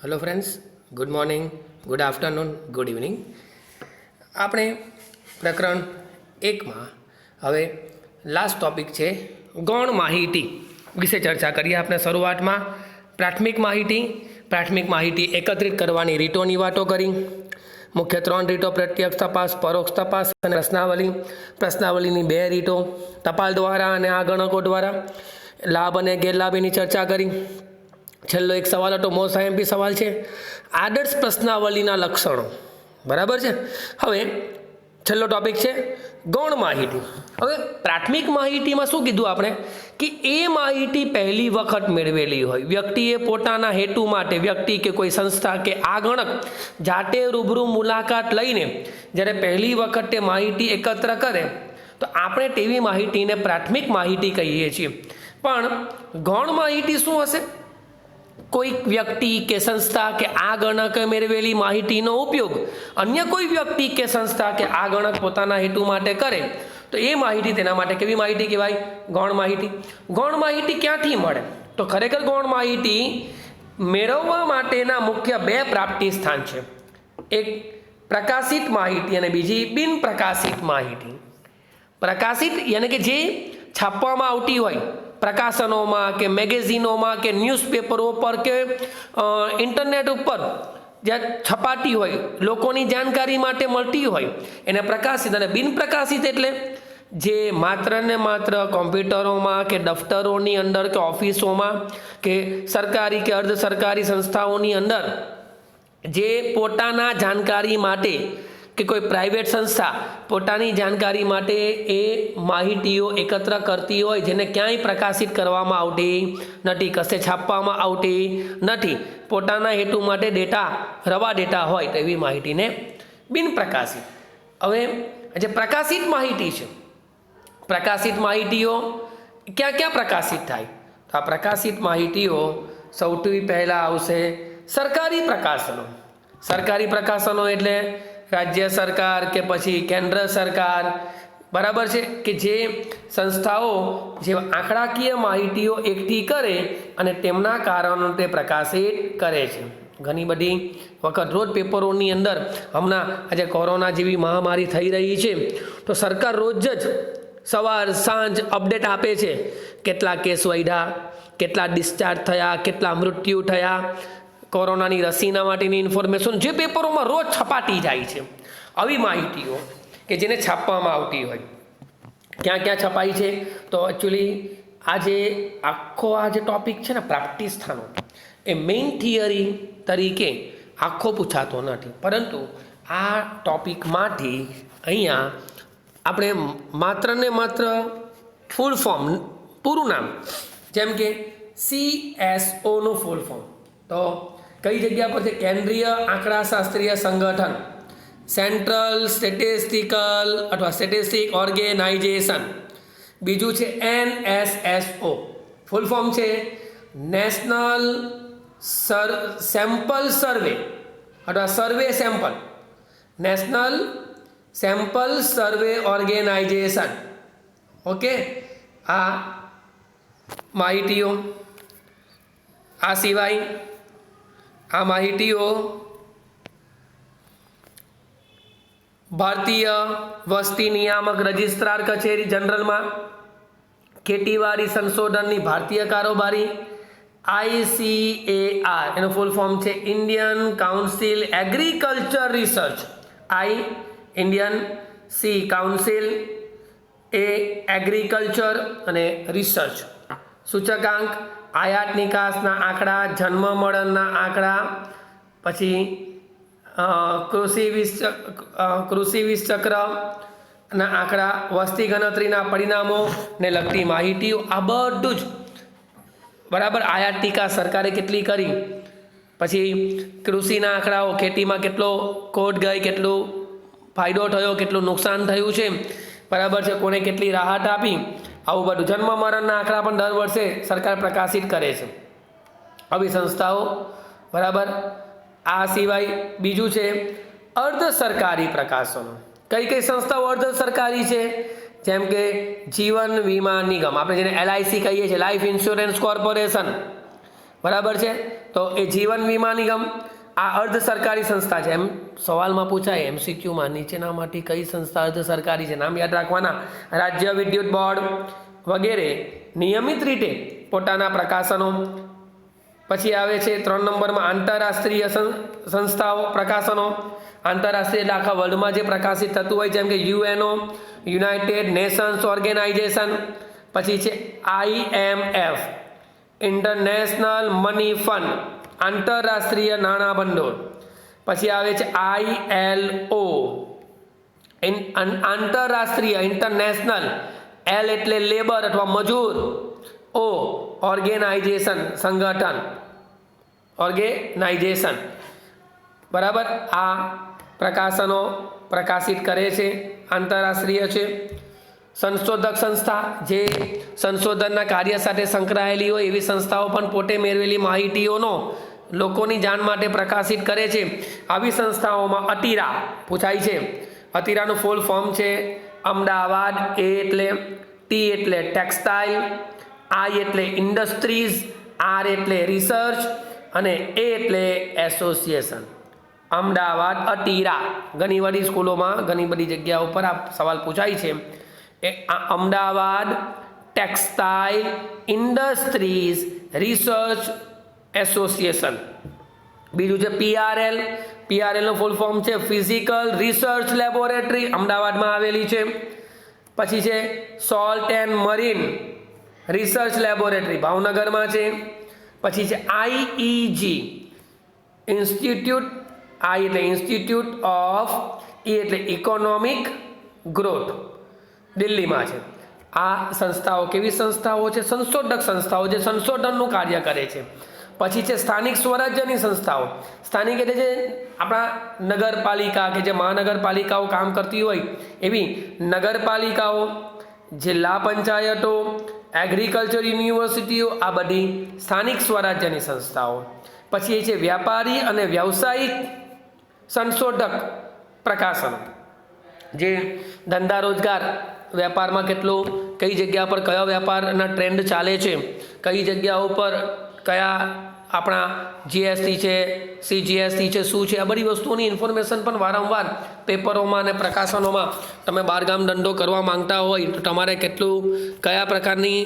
Hello friends, good morning, good afternoon, good evening. આપણે પ્રકરણ 1માં હવે લાસ્ટ ટોપિક છે ગૌણ માહિતી વિશે ચર્ચા કરીએ. આપણે શરૂઆતમાં પ્રાથમિક માહિતી એકત્રિત કરવાની રીતોની વાતો કરી. મુખ્ય 3 રીતો: પ્રત્યક્ષ તપાસ, પરોક્ષ તપાસ અને પ્રશ્નાવલીની 2 રીતો, ટપાલ દ્વારા અને આ ગણકો દ્વારા. લાભ અને ગેરલાભની ચર્ચા કરી. છેલ્લો એક સવાલ હતો, મોસ્ટ આઈએમપી સવાલ છે, આદર્શ પ્રશ્નાવલીના લક્ષણો. બરાબર છે. હવે છેલ્લો ટોપિક છે ગૌણ માહિતી. હવે પ્રાથમિક માહિતીમાં શું કીધું આપણે કે એ માહિતી પહેલી વખત મેળવેલી હોય, વ્યક્તિએ પોતાના હેતુ માટે, વ્યક્તિ કે કોઈ સંસ્થા કે આગણક જાતે રૂબરૂ મુલાકાત લઈને જ્યારે પહેલી વખત તે માહિતી એકત્ર કરે તો આપણે તેવી માહિતીને પ્રાથમિક માહિતી કહીએ છીએ. પણ ગૌણ માહિતી શું હશે? કોઈક વ્યક્તિ કે સંસ્થા કે આગણકે મેળવેલી માહિતીનો ઉપયોગ અન્ય કોઈ વ્યક્તિ કે સંસ્થા કે આગણક પોતાના હેતુ માટે કરે તો એ માહિતી તેના માટે કેવી માહિતી કહેવાય? ગૌણ માહિતી. ગૌણ માહિતી ક્યાંથી મળે? તો ખરેખર ગૌણ માહિતી મેળવવા માટેના મુખ્ય 2 પ્રાપ્તિ સ્થાન છે. એક પ્રકાશિત માહિતી અને બીજી બિન પ્રકાશિત માહિતી. પ્રકાશિત યાની કે જે છાપવામાં આવતી હોય, પ્રકાશનોમાં કે મેગેઝિનોમાં કે ન્યૂઝપેપરો પર કે ઇન્ટરનેટ ઉપર જ્યાં છપાતી હોય, લોકોની જાણકારી માટે મળતી હોય એને પ્રકાશિત. અને બિન પ્રકાશિત એટલે જે માત્ર ને માત્ર કોમ્પ્યુટરોમાં કે દફતરોની અંદર કે ઓફિસોમાં કે સરકારી કે અર્ધ સરકારી સંસ્થાઓની અંદર જે પોતાના જાણકારી માટે કે કોઈ પ્રાઇવેટ સંસ્થા પોતાની જાણકારી માટે એ માહિતીઓ એકત્ર કરતી હોય જેને ક્યાંય પ્રકાશિત કરવામાં આવતી નથી, કશે છાપવામાં આવતી નથી, પોતાના હેતુ માટે ડેટા, રવા ડેટા હોય તો એવી માહિતીને બિન પ્રકાશિત. હવે જે પ્રકાશિત માહિતી છે, પ્રકાશિત માહિતીઓ ક્યાં ક્યાં પ્રકાશિત થાય? તો આ પ્રકાશિત માહિતીઓ સૌથી પહેલાં આવશે સરકારી પ્રકાશનો. સરકારી પ્રકાશનો એટલે રાજ્ય સરકાર કે પછી કેન્દ્ર સરકાર, બરાબર છે, કે જે સંસ્થાઓ જે આંકડાકીય માહિતીઓ એકઠી કરે અને તેમના કારણો તે પ્રકાશિત કરે છે. ઘણી બધી વખત રોજ પેપરોની અંદર હમણાં આજે કોરોના જેવી મહામારી થઈ રહી છે તો સરકાર રોજ જ સવાર સાંજ અપડેટ આપે છે, કેટલા કેસ વધ્યા, કેટલા ડિસ્ચાર્જ થયા, કેટલા મૃત્યુ થયા, કોરોનાની રસીના માટેની ઇન્ફોર્મેશન જે પેપરોમાં રોજ છપાતી જાય છે. આવી માહિતીઓ કે જેને છાપવામાં આવતી હોય ક્યાં ક્યાં છપાય છે? તો એકચ્યુઅલી આ જે ટોપિક છે ને પ્રાપ્તિ સ્થાનો, એ મેઇન થિયરી તરીકે આખો પૂછાતો નથી, પરંતુ આ ટોપિકમાંથી અહીંયા આપણે માત્ર ને માત્ર ફૂલ ફોર્મ, પૂરું નામ, જેમ કે CSOનું ફૂલ ફોર્મ તો કઈ જગ્યા પર છે? કેન્દ્રીય આંકડાશાસ્ત્રીય સંગઠન, સેન્ટ્રલ સ્ટેટિસ્ટિકલ અથવા સ્ટેટિસ્ટિક ઓર્ગેનાઇઝેશન. બીજું છે NSSO, ફૂલ ફોર્મ છે નેશનલ સેમ્પલ સર્વે અથવા સર્વે સેમ્પલ, નેશનલ સેમ્પલ સર્વે ઓર્ગેનાઇઝેશન. ઓકે, આ માહિતીઓ, આ સિવાય આ માહિતીઓ ભારતીય વસ્તી નિયામક રજિસ્ટ્રાર કચેરી જનરલમાં, ખેતીવાડી સંશોધનની ભારતીય કારોબારી ICAR, એનું ફૂલ ફોર્મ છે Indian council agriculture research, Indian council agriculture અને રિસર્ચ. સૂચકાંક, આયાત નિકાસના આંકડા, જન્મ મળનના આંકડા, પછી કૃષિ વીસ ચક્રના આંકડા, વસ્તી ગણતરીના પરિણામોને લગતી માહિતીઓ, આ બધું જ બરાબર. આયાત નિકાસ સરકારે કેટલી કરી, પછી કૃષિના આંકડાઓ, ખેતીમાં કેટલો ખોટ ગઈ, કેટલો ફાયદો થયો, કેટલું નુકસાન થયું છે, બરાબર છે, કોને કેટલી રાહત આપી, આવું બધું. જન્મ મરણના આંકડા પણ દર વર્ષે સરકાર પ્રકાશિત કરે છે, આવી સંસ્થાઓ, બરાબર. આ સિવાય બીજું છે અર્ધ સરકારી પ્રકાશનો. કઈ કઈ સંસ્થાઓ અર્ધ સરકારી છે? જેમ કે જીવન વીમા નિગમ, આપણે જેને LIC કહીએ છીએ, લાઈફ ઇન્સ્યોરન્સ કોર્પોરેશન, બરાબર છે। તો એ જીવન વીમા નિગમ આ અર્ધ સરકારી સંસ્થા છે। એમ સવાલમાં પૂછાય MCQમાં નીચેનામાંથી કઈ સંસ્થા અર્ધ સરકારી છે, નામ યાદ રાખવાના। રાજ્ય વિદ્યુત બોર્ડ વગેરે નિયમિત રીતે પોતાના પ્રકાશનો। પછી આવે છે 3 નંબરમાં આંતરરાષ્ટ્રીય સંસ્થાઓ પ્રકાશનો। આંતરરાષ્ટ્રીય એટલે આખા વર્લ્ડમાં જે પ્રકાશિત થતું હોય, જેમ કે UNO યુનાઇટેડ નેશન્સ ઓર્ગેનાઇઝેશન, પછી છે IMF ઇન્ટરનેશનલ મની ફંડ આંતરરાષ્ટ્રીય નાણાં ભંડોળ, પછી આવે છે ILO આંતરરાષ્ટ્રીય ઇન્ટરનેશનલ, L એટલે લેબર અથવા મજૂર, O ઓર્ગેનાઇઝેશન સંગઠન ઓર્ગેનાઇઝેશન, બરાબર। આ પ્રકાશનો પ્રકાશિત કરે છે, આંતરરાષ્ટ્રીય છે। સંશોધક સંસ્થા જે સંશોધનના કાર્ય સાથે સંકળાયેલી હોય એવી સંસ્થાઓ પણ પોતે મેળવેલી માહિતીઓનો લોકોની જાણ માટે પ્રકાશિત કરે છે। આવી સંસ્થાઓમાં અટીરા પૂછાય છે। અટીરાનું ફૂલ ફોર્મ છે અમદાવાદ, A એટલે T એટલે ટેક્સટાઇલ, I એટલે ઇન્ડસ્ટ્રીઝ, R એટલે રિસર્ચ અને A એટલે એસોસિએશન। અમદાવાદ અટીરા ઘણી બધી સ્કૂલોમાં ઘણી બધી જગ્યાઓ પર આ સવાલ પૂછાય છે। એ Ahmedabad textile industries research association. બીજું છે PRL નું ફૂલ ફોર્મ છે ફિઝિકલ રિસર્ચ લેબોરેટરી, અમદાવાદમાં આવેલી છે। પછી છે salt and marine research laboratory, ભાવનગરમાં છે। પછી છે IEG ઇન્સ્ટિટ્યૂટ, I એટલે ઇન્સ્ટિટ્યૂટ ઓફ, E એટલે ઇકોનોમિક ગ્રોથ, દિલ્હીમાં છે। આ સંસ્થાઓ કેવી સંસ્થાઓ છે? સંશોધક સંસ્થાઓ જે સંશોધનનું કાર્ય કરે છે। પછી છે સ્થાનિક સ્વરાજ્યની સંસ્થાઓ। સ્થાનિક એટલે જે આપણા નગરપાલિકા કે જે મહાનગરપાલિકાઓ કામ કરતી હોય એવી નગરપાલિકાઓ, જિલ્લા પંચાયતો, એગ્રીકલ્ચર યુનિવર્સિટીઓ, આ બધી સ્થાનિક સ્વરાજ્યની સંસ્થાઓ। પછી એ છે વ્યાપારી અને વ્યવસાયિક સંશોધક પ્રકાશનો, જે ધંધા રોજગાર વેપારમાં કેટલું કઈ જગ્યા પર કયો વેપારના ટ્રેન્ડ ચાલે છે, કઈ જગ્યાઓ પર કયા આપણા GST છે, CGST છે, શું છે, આ બધી વસ્તુઓની ઇન્ફોર્મેશન પણ વારંવાર પેપરોમાં અને પ્રકાશનોમાં તમે બહારગામ ધંધો કરવા માંગતા હોય તો તમારે કેટલું કયા પ્રકારની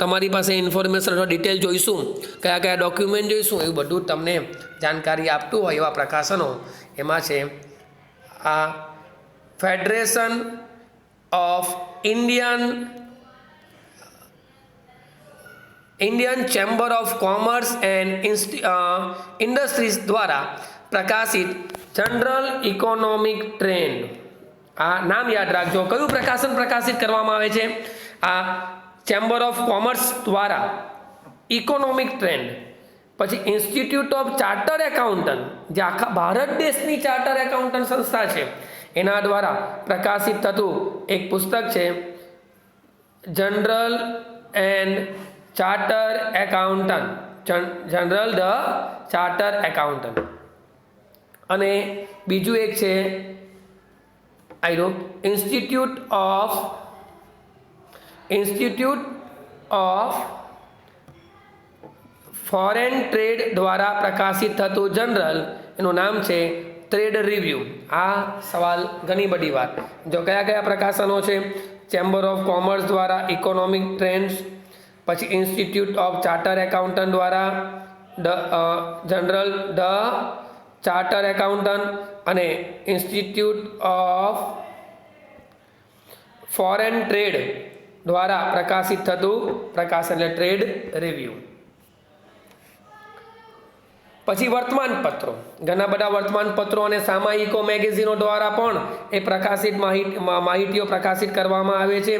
તમારી પાસે ઇન્ફોર્મેશન અથવા ડિટેલ જોઈશું, કયા કયા ડોક્યુમેન્ટ જોઈશું, એવું બધું તમને જાણકારી આપતું હોય એવા પ્રકાશનો એમાં છે આ federation of Indian chamber of commerce and industries દ્વારા પ્રકાશિત જનરલ ઇકોનોમિક ટ્રેન્ડ। આ નામ યાદ રાખજો, કયું પ્રકાશન પ્રકાશિત કરવામાં આવે છે? આ ચેમ્બર ઓફ કોમર્સ દ્વારા ઇકોનોમિક ટ્રેન્ડ। પછી ઇન્સ્ટિટ્યૂટ ઓફ ચાર્ટર્ડ એકાઉન્ટન્ટ, જે આખા ભારત દેશની ચાર્ટર્ડ એકાઉન્ટન્ટ સંસ્થા છે એના દ્વારા પ્રકાશિત થતું એક પુસ્તક છે general and charter accountant, general the charter accountant. અને બીજું એક છે ઇન્સ્ટિટ્યૂટ ઓફ ફોરેન ટ્રેડ દ્વારા પ્રકાશિત થતું જનરલ, એનું નામ છે ટ્રેડ રિવ્યૂ। આ સવાલ ઘણી બધી વાર જો કયા કયા પ્રકાશનો છે? ચેમ્બર ઓફ કોમર્સ દ્વારા ઇકોનોમિક ટ્રેન્ડ્સ, પછી ઇન્સ્ટિટ્યૂટ ઓફ ચાર્ટર એકાઉન્ટન્ટ દ્વારા જનરલ ધ ચાર્ટર એકાઉન્ટન્ટ અને ઇન્સ્ટિટ્યૂટ ઓફ ફોરેન ટ્રેડ દ્વારા પ્રકાશિત થતું પ્રકાશન એટલે ટ્રેડ રિવ્યૂ। પછી વર્તમાનપત્રો, ઘણા બધા વર્તમાનપત્રો અને સામાયિકો મેગેઝીનો દ્વારા પણ એ પ્રકાશિત માહિતીઓ પ્રકાશિત કરવામાં આવે છે।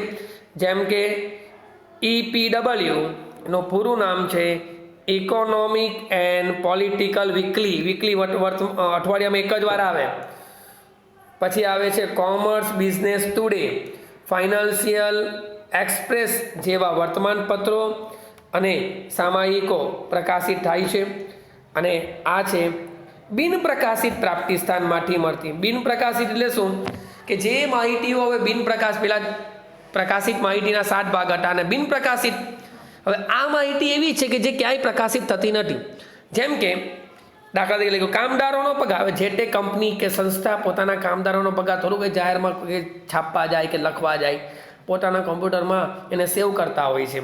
જેમ કે EPW નું પૂરું નામ છે ઇકોનોમિક એન્ડ પોલિટિકલ વીકલી અઠવાડિયામાં એક જ વાર આવે। પછી આવે છે commerce business today, financial express જેવા વર્તમાનપત્રો અને સામાયિકો પ્રકાશિત થાય છે। અને આ છે બિન પ્રકાશિત પ્રાપ્તિ સ્થાનમાંથી મળતી। બિન પ્રકાશિત એટલે શું કે જે માહિતીઓ હવે પ્રકાશિત માહિતીના 7 ભાગ હતા અને બિન પ્રકાશિત હવે આ માહિતી એવી છે કે જે ક્યાંય પ્રકાશિત થતી નથી. જેમ કે દાખલા તરીકે કામદારોનો પગાર, હવે જે તે કંપની કે સંસ્થા પોતાના કામદારોનો પગાર થોડું કંઈ જાહેરમાં છાપવા જાય કે લખવા જાય, પોતાના કોમ્પ્યુટરમાં એને સેવ કરતા હોય છે.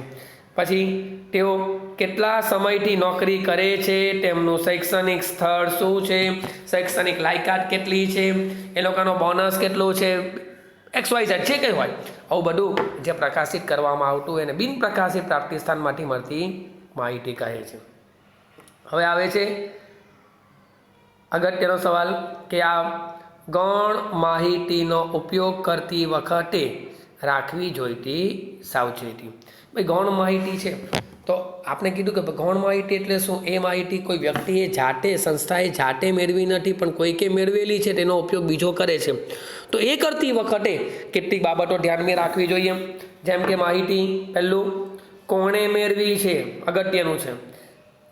પછી તેઓ કેટલા સમયથી નોકરી કરે છે, તેમનું શૈક્ષણિક સ્થળ શું છે, શૈક્ષણિક લાયકાત કેટલી છે, એ લોકોનો બોનસ કેટલો છે, XYZ જે કંઈ હોય, આવું બધું જે પ્રકાશિત કરવામાં આવતું હોય એને બિન પ્રકાશિત પ્રાપ્તિ સ્થાનમાંથી મળતી માહિતી કહે છે. હવે આવે છે અગત્યનો સવાલ કે આ ગૌણ માહિતીનો ઉપયોગ કરતી વખતે રાખવી જોઈતી સાવચેતી. ભાઈ ગૌણ માહિતી છે તો આપણે કીધું કે ગૌણ માહિતી એટલે શું? એ માહિતી કોઈ વ્યક્તિએ જાતે, સંસ્થાએ જાતે મેળવી નથી, પણ કોઈકે મેળવેલી છે, તેનો ઉપયોગ બીજો કરે છે. તો એ કરતી વખતે કેટલીક બાબતો ધ્યાનમાં રાખવી જોઈએ. જેમ કે માહિતી પહેલું કોણે મેળવી છે, અગત્યનું છે.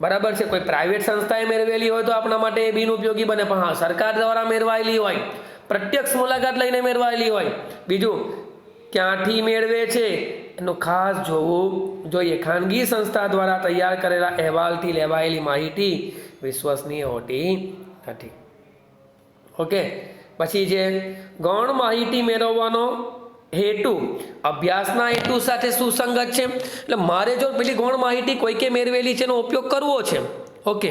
બરાબર છે, કોઈ પ્રાઇવેટ સંસ્થાએ મેળવેલી હોય તો આપણા માટે બિનઉપયોગી બને, પણ હા સરકાર દ્વારા મેળવાયેલી હોય, પ્રત્યક્ષ મુલાકાત લઈને મેળવાયેલી હોય. બીજું ક્યાંથી મેળવે છે એનું ખાસ જોવું જોઈએ. ખાનગી સંસ્થા દ્વારા તૈયાર કરેલા અહેવાલથી લેવાયેલી માહિતી વિશ્વસનીય હોતી નથી. ઓકે. પછી જે ગૌણ માહિતી મેળવવાનો હેતુ અભ્યાસના હેતુ સાથે સુસંગત છે. એટલે મારે જો પેલી ગૌણ માહિતી કોઈકે મેળવેલી છે એનો ઉપયોગ કરવો છે, ઓકે,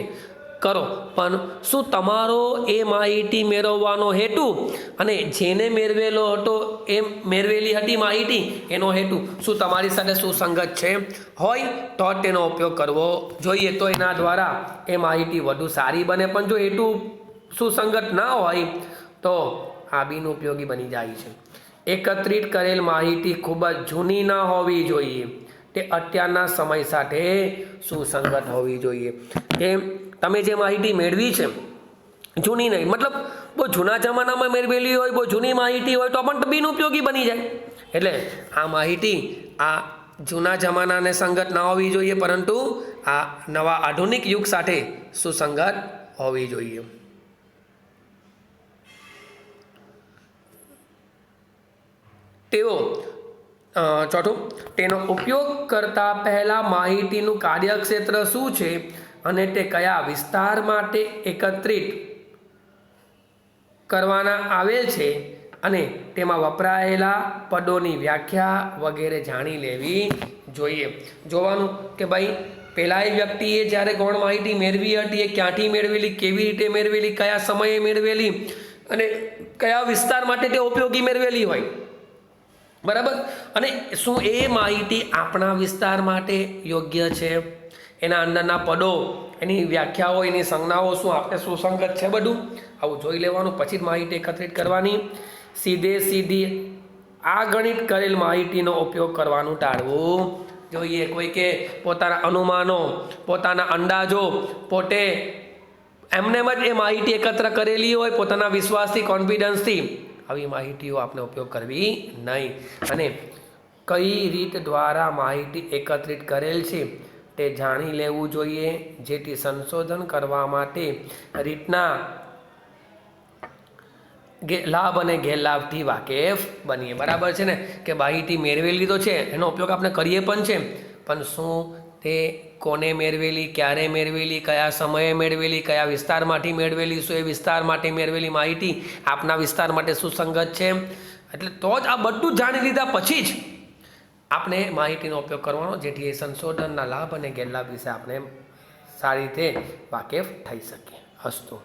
કરો, પણ શું તમારો એ માહિતી મેળવવાનો હેતુ અને જેને મેળવેલો હતો એ મેળવેલી હતી માહિતી એનો હેતુ શું તમારી સાથે સુસંગત છે? હોય તો જ તેનો ઉપયોગ કરવો જોઈએ. તો એના દ્વારા એ માહિતી વધુ સારી બને. પણ જો હેતુ સુસંગત ના હોય તો આ બિનઉપયોગી બની જાય છે. એકત્રિત કરેલ માહિતી ખૂબ જ જૂની ના હોવી જોઈએ, તે અત્યારના સમય સાથે સુસંગત હોવી જોઈએ. કે તમે જે માહિતી મેળવી છે જૂની નહીં, મતલબ બહુ જૂના જમાનામાં મેળવેલી હોય, બહુ જૂની માહિતી હોય તો પણ બિનઉપયોગી બની જાય. એટલે આ માહિતી આ જૂના જમાનાને સંગત ના હોવી જોઈએ, પરંતુ આ નવા આધુનિક યુગ સાથે સુસંગત હોવી જોઈએ. તેઓ ચોથું, તેનો ઉપયોગ કરતા પહેલા માહિતીનું કાર્યક્ષેત્ર શું છે અને તે કયા વિસ્તાર માટે એકત્રિત કરવાના આવેલ છે અને તેમાં વપરાયેલા પદોની વ્યાખ્યા વગેરે જાણી લેવી જોઈએ. જોવાનું કે ભાઈ પહેલા એ વ્યક્તિએ જ્યારે ગૌણ માહિતી મેળવી હતી એ ક્યાંથી મેળવેલી, કેવી રીતે મેળવેલી, કયા સમયે મેળવેલી અને કયા વિસ્તાર માટે તે ઉપયોગી મેળવેલી હોય. બરાબર. અને શું એ માહિતી આપણા વિસ્તાર માટે યોગ્ય છે, એના અંદરના પદો, એની વ્યાખ્યાઓ, એની સંજ્ઞાઓ શું આપણે સુસંગત છે, બધું આવું જોઈ લેવાનું. પછી જ માહિતી એકત્રિત કરવાની. સીધી આ ગણિત કરેલ માહિતીનો ઉપયોગ કરવાનું ટાળવું જોઈએ. કોઈ કે પોતાના અનુમાનો, પોતાના અંદાજો, પોતે એમને જ એ માહિતી એકત્ર કરેલી હોય પોતાના વિશ્વાસથી, કોન્ફિડન્સથી, આવી માહિતીઓ આપણે ઉપયોગ કરવી નહીં. અને કઈ રીત દ્વારા માહિતી એકત્રિત કરેલ છે તે જાણી લેવું જોઈએ, જેથી સંશોધન કરવા માટે રીતના લાભ અને ગેરલાભથી વાકેફ બનીએ. બરાબર છે ને, કે માહિતી મેળવેલી તો છે, એનો ઉપયોગ આપણે કરીએ પણ છે, પણ શું તે કોને મેળવેલી, ક્યારે મેળવેલી, કયા સમયે મેળવેલી, કયા વિસ્તારમાંથી મેળવેલી, શું એ વિસ્તાર માટે મેળવેલી માહિતી આપના વિસ્તાર માટે સુસંગત છે? એટલે તો જ આ બધું જાણી લીધા પછી જ આપણે માહિતીનો ઉપયોગ કરવાનો, જેથી એ સંશોધનના લાભ અને ગેરલાભ વિશે આપણે સારી રીતે વાકેફ થઈ શકીએ. અસ્તુ.